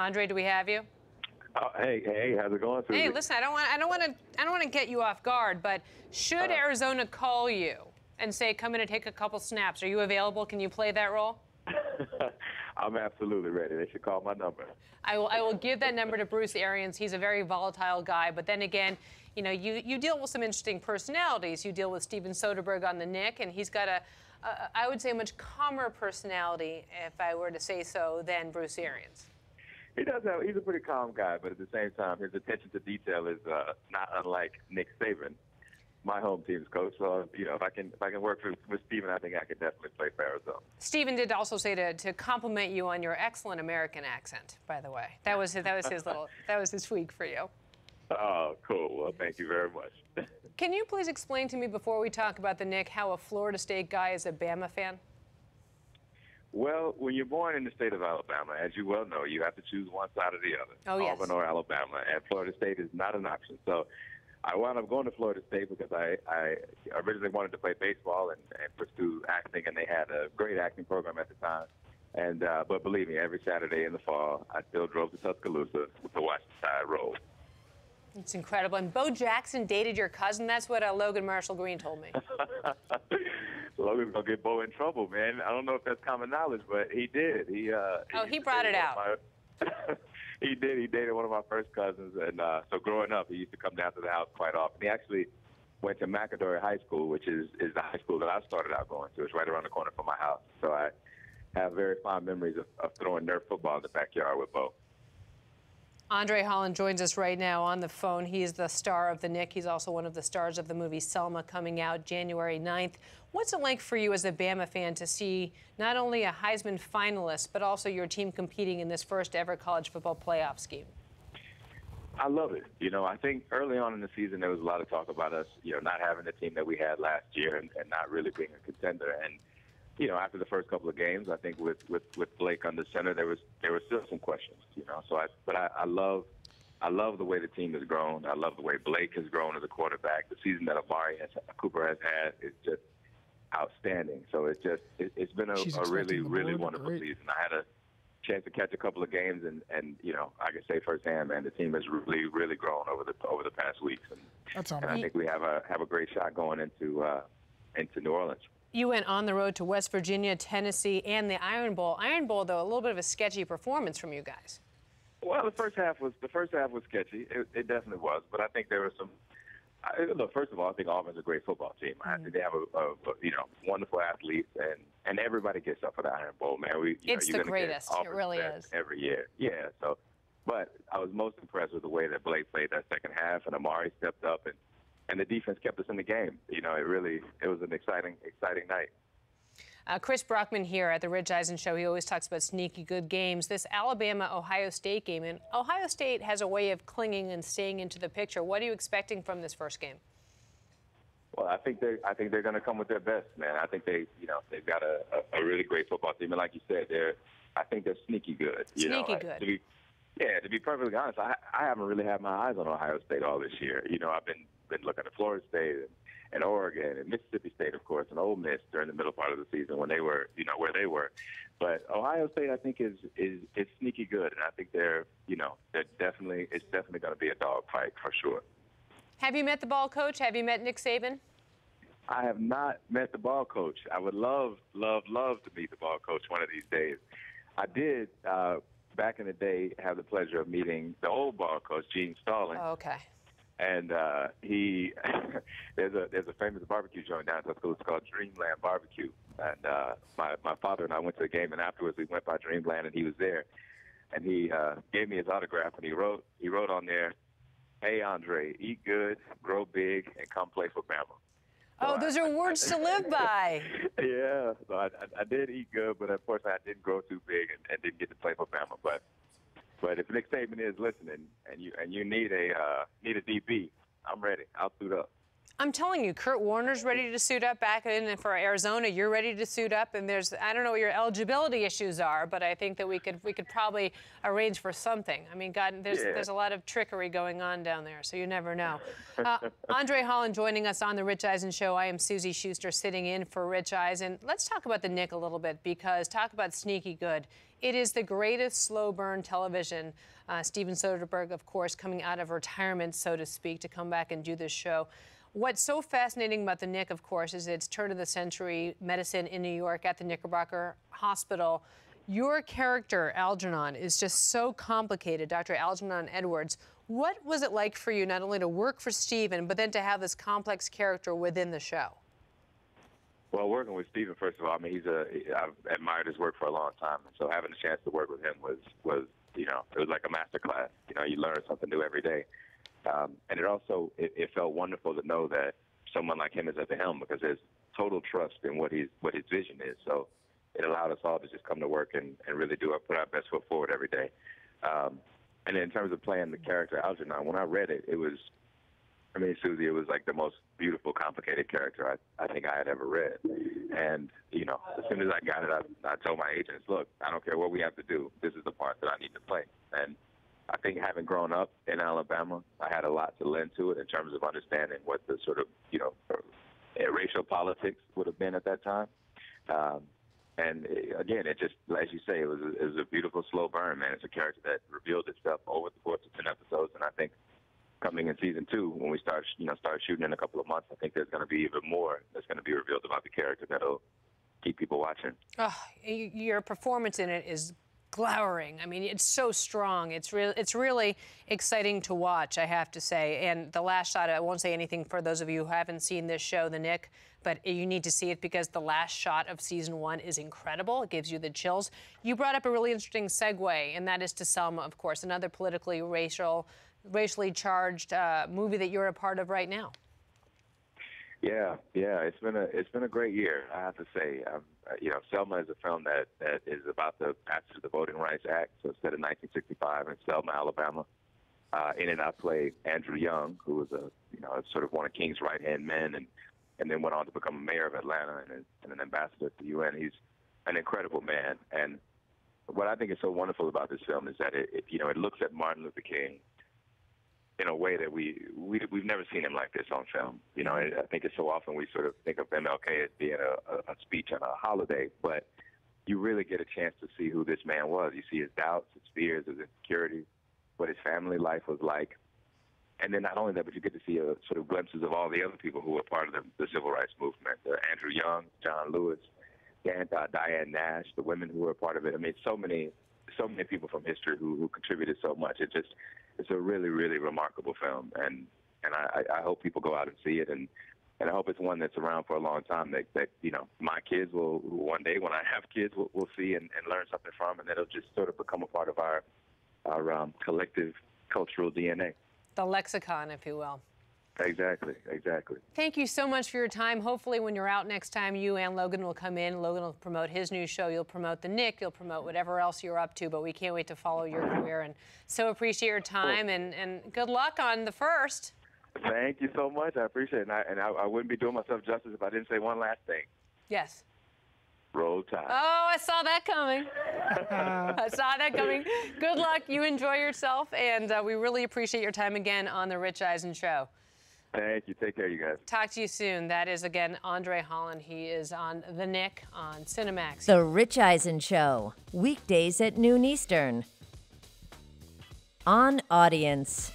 Andre, do we have you? Hey, how's it going, Susie? Hey, listen, I don't want to get you off guard, but should Arizona call you and say, come in and take a couple snaps, are you available? Can you play that role? I'm absolutely ready. They should call my number. I will give that number to Bruce Arians. He's a very volatile guy, but then again, you know, you deal with some interesting personalities. You deal with Steven Soderbergh on the Knick, and he's got I would say, a much calmer personality, if I were to say so, than Bruce Arians. He's a pretty calm guy, but at the same time, his attention to detail is not unlike Nick Saban, my home team's coach. So, you know, if I can work with Steven, I think I could definitely play for Arizona. Steven did also say to compliment you on your excellent American accent, by the way. That was his tweak for you. Oh, cool. Well, thank you very much. Can you please explain to me, before we talk about the Knick, how a Florida State guy is a Bama fan? Well, when you're born in the state of Alabama, as you well know, you have to choose one side or the other, oh, yes. Auburn or Alabama, and Florida State is not an option. So I wound up going to Florida State because I originally wanted to play baseball and pursue acting, and they had a great acting program at the time. And but believe me, every Saturday in the fall, I still drove to Tuscaloosa to watch the Tide roll. It's incredible. And Bo Jackson dated your cousin. That's what Logan Marshall Green told me. Logan's gonna get Bo in trouble, man. I don't know if that's common knowledge, but he did. He brought it out. He did. He dated one of my first cousins, and so growing up, he used to come down to the house quite often. He actually went to McAdory High School, which is the high school that I started out going to. It's right around the corner from my house. So I have very fond memories of throwing Nerf football in the backyard with Bo. Andre Holland joins us right now on the phone. He is the star of the Knick. He's also one of the stars of the movie Selma, coming out January 9th. What's it like for you as a Bama fan to see not only a Heisman finalist, but also your team competing in this first ever college football playoff scheme? I love it. You know, I think early on in the season there was a lot of talk about us, you know, not having the team that we had last year and not really being a contender. And you know, after the first couple of games, I think with Blake under center, there was still some questions. You know, so I love the way the team has grown. I love the way Blake has grown as a quarterback. The season that Amari Cooper has had is just outstanding. So it's been a really wonderful season. I had a chance to catch a couple of games, and you know, I can say firsthand, man, the team has really grown over the past weeks, and I think we have a great shot going into New Orleans. You went on the road to West Virginia, Tennessee, and the Iron Bowl. Iron Bowl, though, a little bit of a sketchy performance from you guys. Well, the first half was sketchy. It definitely was, but I think there were some. Look, first of all, I think Auburn's a great football team. I think they have a wonderful athletes, and everybody gets up for the Iron Bowl, man. It's the greatest. It really is. Every year, yeah. So, but I was most impressed with the way that Blake played that second half, and Amari stepped up and the defense kept us in the game. You know, it was an exciting night. Chris Brockman here at the Rich Eisen Show. He always talks about sneaky good games. This Alabama-Ohio State game, and Ohio State has a way of clinging and staying into the picture. What are you expecting from this first game? Well, I think they're going to come with their best, man. I think they've got a really great football team, and like you said, I think they're sneaky good. Sneaky good. To be perfectly honest, I haven't really had my eyes on Ohio State all this year. You know, I've been looking at Florida State and Oregon and Mississippi State, of course, and Ole Miss during the middle part of the season when they were, you know, where they were. But Ohio State, I think, is sneaky good, and I think it's definitely going to be a dogfight for sure. Have you met the ball coach? Have you met Nick Saban? I have not met the ball coach. I would love to meet the ball coach one of these days. I did back in the day have the pleasure of meeting the old ball coach, Gene Stalling. Oh, okay. And there's a famous barbecue joint down at school. It's called Dreamland Barbecue. And my father and I went to the game, and afterwards we went by Dreamland, and he was there. And he gave me his autograph, and he wrote on there, "Hey Andre, eat good, grow big, and come play for Bama." So those are words to live by. Yeah, so I did eat good, but unfortunately I didn't grow too big and didn't get to play for Bama. But if Nick Saban is listening and you need a DB, I'm ready. I'll suit up. I'm telling you, Kurt Warner's ready to suit up back in for Arizona. You're ready to suit up, and I don't know what your eligibility issues are, but I think that we could probably arrange for something. I mean, God, there's a lot of trickery going on down there, so you never know. Andre Holland joining us on the Rich Eisen Show. I am Susie Schuster sitting in for Rich Eisen. Let's talk about the Knick a little bit, because talk about sneaky good. It is the greatest slow burn television. Steven Soderbergh, of course, coming out of retirement, so to speak, to come back and do this show. What's so fascinating about the Knick, of course, is its turn-of-the-century medicine in New York at the Knickerbocker Hospital. Your character, Algernon, is just so complicated, Dr. Algernon Edwards. What was it like for you not only to work for Steven, but then to have this complex character within the show? Well, working with Steven, first of all, I mean, I've admired his work for a long time, and so having a chance to work with him was it was like a master class. You learn something new every day. And it felt wonderful to know that someone like him is at the helm, because there's total trust in what his vision is. So it allowed us all to just come to work and really put our best foot forward every day. And in terms of playing the character Algernon, when I read it, Susie, it was like the most beautiful, complicated character I think I had ever read. And, as soon as I got it, I told my agents, look, I don't care what we have to do. This is the part that I need to play. And I think having grown up in Alabama, I had a lot to lend to it in terms of understanding what the sort of, racial politics would have been at that time. And again, it just, as you say, it was a beautiful slow burn, man. It's a character that revealed itself over the course of 10 episodes. And I think coming in season 2, when we start shooting in a couple of months, I think there's going to be even more that's going to be revealed about the character that'll keep people watching. Oh, your performance in it is glowering. I mean, it's so strong. It's really exciting to watch, I have to say. And the last shot, I won't say anything for those of you who haven't seen this show, The Knick, but you need to see it because the last shot of season 1 is incredible. It gives you the chills. You brought up a really interesting segue, and that is to Selma, of course, another politically racially charged movie that you're a part of right now. Yeah, it's been a great year, I have to say. Selma is a film that is about the passage of the Voting Rights Act. So it's set in 1965 in Selma, Alabama. In it, I played Andrew Young, who was sort of one of King's right-hand men, and then went on to become a mayor of Atlanta and an ambassador to the UN. He's an incredible man. And what I think is so wonderful about this film is that it looks at Martin Luther King in a way that we've never seen him like this on film. I think it's so often we sort of think of MLK as being a speech on a holiday, but you really get a chance to see who this man was. You see his doubts, his fears, his insecurities, what his family life was like. And then not only that, but you get to see sort of glimpses of all the other people who were part of the civil rights movement, Andrew Young, John Lewis, Diane Nash, the women who were a part of it. I mean, so many people from history who contributed so much. It's a really, really remarkable film, and I hope people go out and see it, and I hope it's one that's around for a long time that my kids will one day, when I have kids, will see and learn something from, and it'll just sort of become a part of our collective cultural DNA. The lexicon, if you will. Exactly. Thank you so much for your time. Hopefully when you're out next time, you and Logan will come in. Logan will promote his new show. You'll promote The Knick. You'll promote whatever else you're up to. But we can't wait to follow your career. And so appreciate your time. And good luck on the first. Thank you so much. I appreciate it. And I wouldn't be doing myself justice if I didn't say one last thing. Yes. Roll Tide. Oh, I saw that coming. I saw that coming. Good luck. You enjoy yourself. And we really appreciate your time again on The Rich Eisen Show. Thank you. Take care, you guys. Talk to you soon. That is, again, Andre Holland. He is on The Knick on Cinemax. The Rich Eisen Show, weekdays at noon Eastern. On Audience.